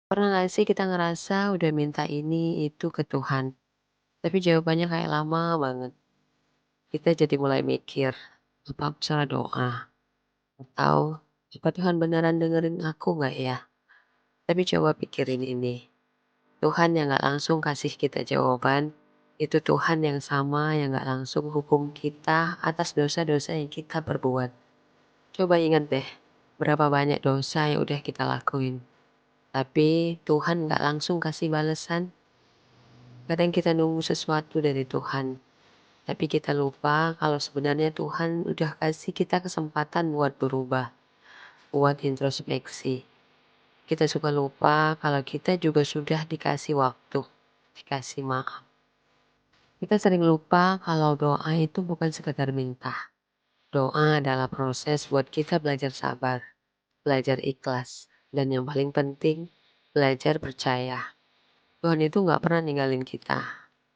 Pernah nggak sih kita ngerasa udah minta ini itu ke Tuhan, tapi jawabannya kayak lama banget. Kita jadi mulai mikir, apa aku salah doa? Atau apa Tuhan beneran dengerin aku nggak ya? Tapi coba pikirin ini, Tuhan yang nggak langsung kasih kita jawaban, itu Tuhan yang sama yang nggak langsung hukum kita atas dosa-dosa yang kita perbuat. Coba ingat deh, berapa banyak dosa yang udah kita lakuin. Tapi Tuhan nggak langsung kasih balesan. Kadang kita nunggu sesuatu dari Tuhan, tapi kita lupa kalau sebenarnya Tuhan udah kasih kita kesempatan buat berubah, buat introspeksi. Kita suka lupa kalau kita juga sudah dikasih waktu, dikasih maaf. Kita sering lupa kalau doa itu bukan sekedar minta. Doa adalah proses buat kita belajar sabar, belajar ikhlas, dan yang paling penting, belajar percaya. Tuhan itu nggak pernah ninggalin kita.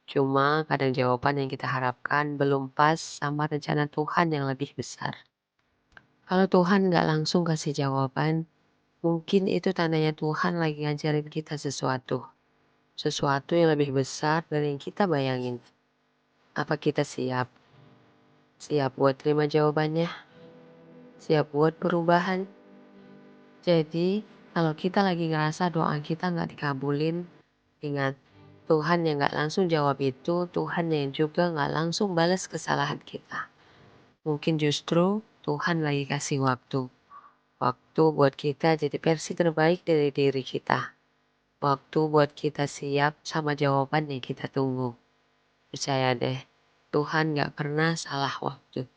Cuma kadang jawaban yang kita harapkan belum pas sama rencana Tuhan yang lebih besar. Kalau Tuhan nggak langsung kasih jawaban, mungkin itu tandanya Tuhan lagi ngajarin kita sesuatu. Sesuatu yang lebih besar dari yang kita bayangin. Apa kita siap? Siap buat terima jawabannya? Siap buat perubahan? Jadi, kalau kita lagi ngerasa doa kita nggak dikabulin, ingat, Tuhan yang nggak langsung jawab itu, Tuhan yang juga nggak langsung balas kesalahan kita. Mungkin justru Tuhan lagi kasih waktu. Waktu buat kita jadi versi terbaik dari diri kita. Waktu buat kita siap sama jawaban yang kita tunggu. Percaya deh, Tuhan gak pernah salah waktu.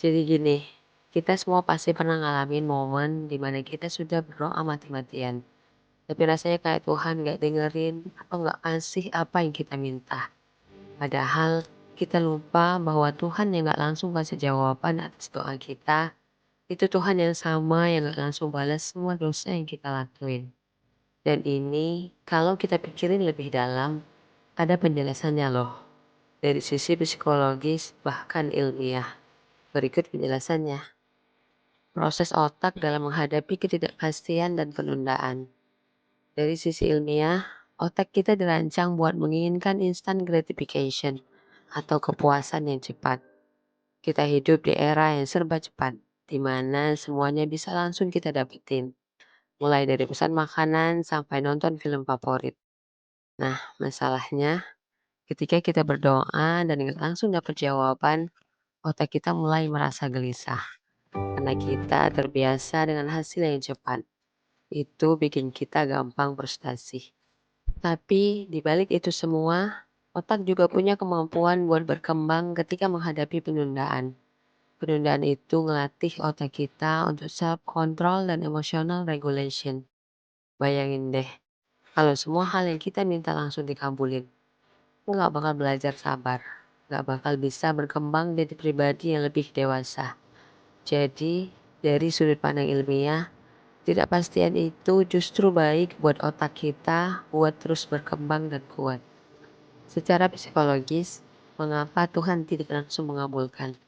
Jadi gini, kita semua pasti pernah ngalamin momen dimana kita sudah berdoa mati-matian. Tapi rasanya kayak Tuhan gak dengerin atau gak kasih apa yang kita minta. Padahal kita lupa bahwa Tuhan yang gak langsung kasih jawaban atas doa kita, itu Tuhan yang sama yang gak langsung balas semua dosa yang kita lakuin. Dan ini kalau kita pikirin lebih dalam, ada penjelasannya loh. Dari sisi psikologis bahkan ilmiah. Berikut penjelasannya. Proses otak dalam menghadapi ketidakpastian dan penundaan. Dari sisi ilmiah, otak kita dirancang buat menginginkan instant gratification atau kepuasan yang cepat. Kita hidup di era yang serba cepat, di mana semuanya bisa langsung kita dapetin. Mulai dari pesan makanan sampai nonton film favorit. Nah, masalahnya ketika kita berdoa dan nggak langsung dapat jawaban, otak kita mulai merasa gelisah. Karena kita terbiasa dengan hasil yang cepat. Itu bikin kita gampang frustasi. Tapi di balik itu semua, otak juga punya kemampuan buat berkembang ketika menghadapi penundaan. Penundaan itu ngelatih otak kita untuk self-control dan emotional regulation. Bayangin deh, kalau semua hal yang kita minta langsung dikabulin, aku nggak bakal belajar sabar, nggak bakal bisa berkembang jadi pribadi yang lebih dewasa. Jadi, dari sudut pandang ilmiah, ketidakpastian itu justru baik buat otak kita buat terus berkembang dan kuat. Secara psikologis, mengapa Tuhan tidak langsung mengabulkan?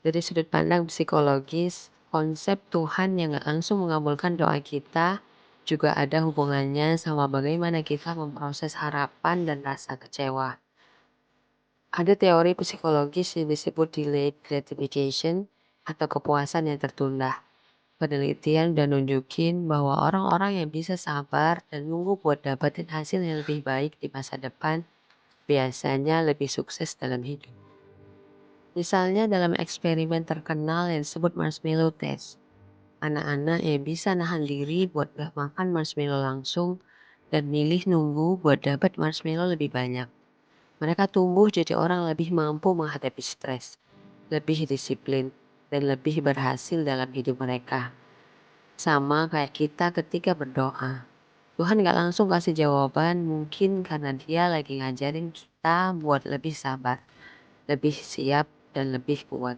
Dari sudut pandang psikologis, konsep Tuhan yang gak langsung mengabulkan doa kita juga ada hubungannya sama bagaimana kita memproses harapan dan rasa kecewa. Ada teori psikologis yang disebut delayed gratification atau kepuasan yang tertunda. Penelitian udah nunjukin bahwa orang-orang yang bisa sabar dan nunggu buat dapetin hasil yang lebih baik di masa depan biasanya lebih sukses dalam hidup. Misalnya dalam eksperimen terkenal yang disebut marshmallow test. Anak-anak yang bisa nahan diri buat gak makan marshmallow langsung dan milih nunggu buat dapat marshmallow lebih banyak. Mereka tumbuh jadi orang lebih mampu menghadapi stres, lebih disiplin, dan lebih berhasil dalam hidup mereka. Sama kayak kita ketika berdoa. Tuhan gak langsung kasih jawaban mungkin karena dia lagi ngajarin kita buat lebih sabar, lebih siap, dan lebih kuat.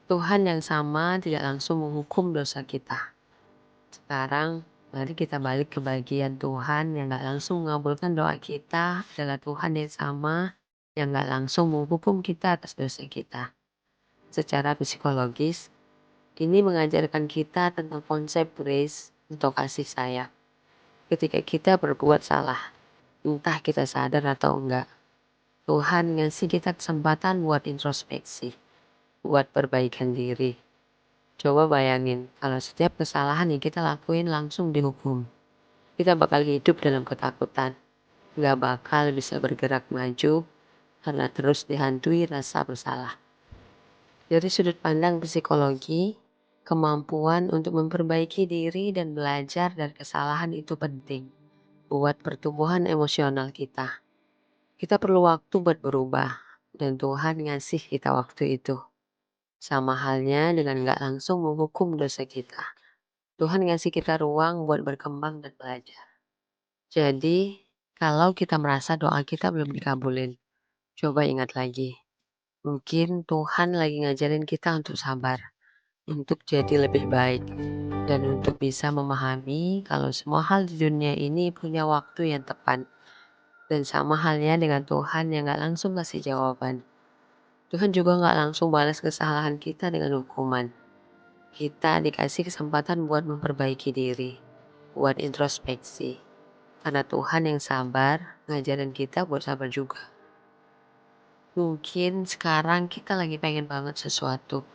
Tuhan yang sama tidak langsung menghukum dosa kita. Sekarang, mari kita balik ke bagian Tuhan yang gak langsung mengabulkan doa kita adalah Tuhan yang sama yang gak langsung menghukum kita atas dosa kita. Secara psikologis, ini mengajarkan kita tentang konsep grace atau kasih sayang. Ketika kita berbuat salah, entah kita sadar atau enggak, Tuhan ngasih kita kesempatan buat introspeksi, buat perbaikan diri. Coba bayangin kalau setiap kesalahan yang kita lakuin langsung dihukum. Kita bakal hidup dalam ketakutan, nggak bakal bisa bergerak maju karena terus dihantui rasa bersalah. Dari sudut pandang psikologi, kemampuan untuk memperbaiki diri dan belajar dari kesalahan itu penting buat pertumbuhan emosional kita. Kita perlu waktu buat berubah, dan Tuhan ngasih kita waktu itu. Sama halnya dengan nggak langsung menghukum dosa kita. Tuhan ngasih kita ruang buat berkembang dan belajar. Jadi, kalau kita merasa doa kita belum dikabulin, coba ingat lagi. Mungkin Tuhan lagi ngajarin kita untuk sabar, untuk jadi lebih baik, dan untuk bisa memahami kalau semua hal di dunia ini punya waktu yang tepat. Dan sama halnya dengan Tuhan yang gak langsung kasih jawaban. Tuhan juga gak langsung balas kesalahan kita dengan hukuman. Kita dikasih kesempatan buat memperbaiki diri, buat introspeksi. Karena Tuhan yang sabar, ngajarin kita buat sabar juga. Mungkin sekarang kita lagi pengen banget sesuatu.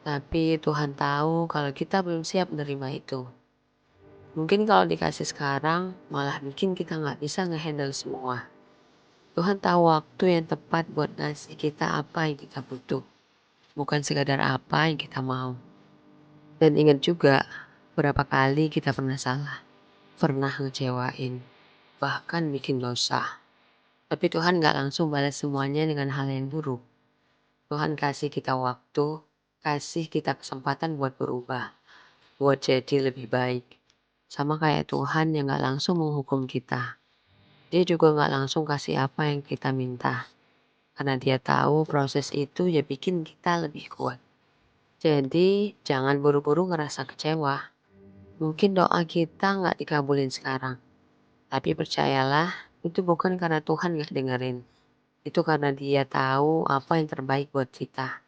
Tapi Tuhan tahu kalau kita belum siap menerima itu. Mungkin kalau dikasih sekarang, malah bikin kita nggak bisa ngehandle semua. Tuhan tahu waktu yang tepat buat ngasih kita apa yang kita butuh. Bukan sekadar apa yang kita mau. Dan ingat juga, berapa kali kita pernah salah. Pernah ngecewain. Bahkan bikin dosa. Tapi Tuhan nggak langsung balas semuanya dengan hal yang buruk. Tuhan kasih kita waktu, kasih kita kesempatan buat berubah, buat jadi lebih baik. Sama kayak Tuhan yang gak langsung menghukum kita. Dia juga gak langsung kasih apa yang kita minta. Karena dia tahu proses itu ya bikin kita lebih kuat. Jadi jangan buru-buru ngerasa kecewa. Mungkin doa kita gak dikabulin sekarang. Tapi percayalah, itu bukan karena Tuhan gak dengerin. Itu karena dia tahu apa yang terbaik buat kita.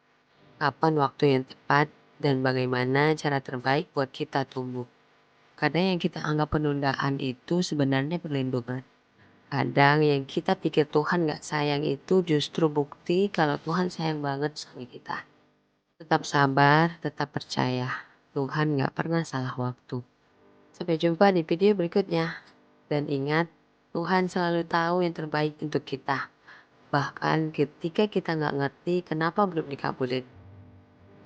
Kapan waktu yang tepat, dan bagaimana cara terbaik buat kita tumbuh. Kadang yang kita anggap penundaan itu sebenarnya perlindungan. Kadang yang kita pikir Tuhan gak sayang itu justru bukti kalau Tuhan sayang banget sama kita. Tetap sabar, tetap percaya. Tuhan gak pernah salah waktu. Sampai jumpa di video berikutnya. Dan ingat, Tuhan selalu tahu yang terbaik untuk kita. Bahkan ketika kita gak ngerti kenapa belum dikabulin.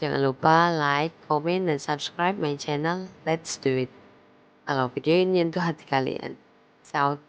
Jangan lupa like, komen, dan subscribe my channel. Let's do it. Kalau video ini nyentuh hati kalian. Ciao.